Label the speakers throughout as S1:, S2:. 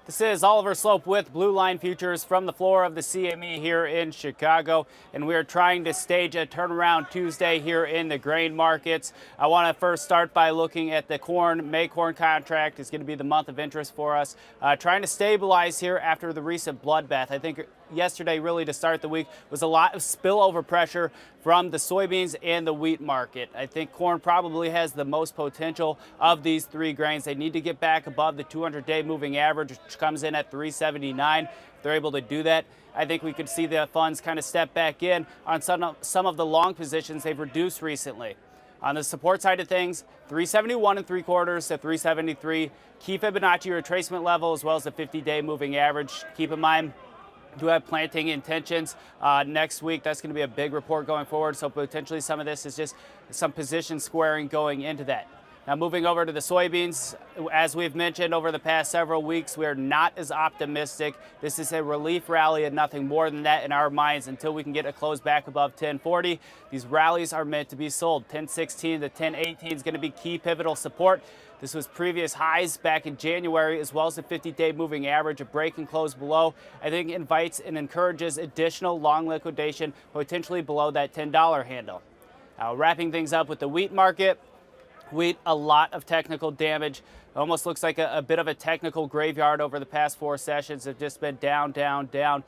S1: This is Oliver Slope with Blue Line Futures from the floor of the CME here in Chicago, and we are trying to stage a turnaround Tuesday here in the grain markets. I want to first start by looking at the corn. May corn contract is going to be the month of interest for us. Trying to stabilize here after the recent bloodbath. I think yesterday, really to start the week, was a lot of spillover pressure from the soybeans and the wheat market. I think corn probably has the most potential of these three grains. They need to get back above the 200-day moving average, which comes in at 379. If they're able to do that, I think we could see the funds kind of step back in on some of the long positions they've reduced recently. On the support side of things, 371 and 3/4 to 373. Key Fibonacci retracement level as well as the 50-day moving average. Keep in mind, do have planting intentions next week. That's going to be a big report going forward. So potentially some of this is just some position squaring going into that. Now moving over to the soybeans, as we've mentioned over the past several weeks, we are not as optimistic. This is a relief rally and nothing more than that in our minds until we can get a close back above 1040. These rallies are meant to be sold. 1016 to 1018 is going to be key pivotal support. This was previous highs back in January, as well as the 50-day moving average. A break and close below, I think, invites and encourages additional long liquidation, potentially below that $10 handle. Now, wrapping things up with the wheat market. Wheat, a lot of technical damage. Almost looks like a bit of a technical graveyard over the past four sessions. Have just been down, down, down.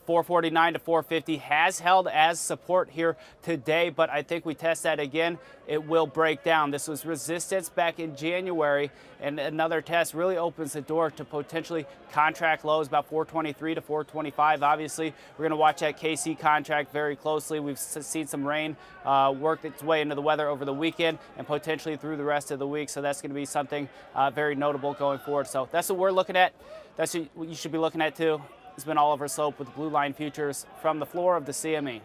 S1: 449 to 450 has held as support here today, but I think we test that again, it will break down. This was resistance back in January, and another test really opens the door to potentially contract lows about 423 to 425. Obviously, we're going to watch that KC contract very closely. We've seen some rain work its way into the weather over the weekend and potentially through the rest of the week, so that's going to be something very notable going forward. So that's what we're looking at. That's what you should be looking at too. It's been Oliver Slope with Blue Line Futures from the floor of the CME.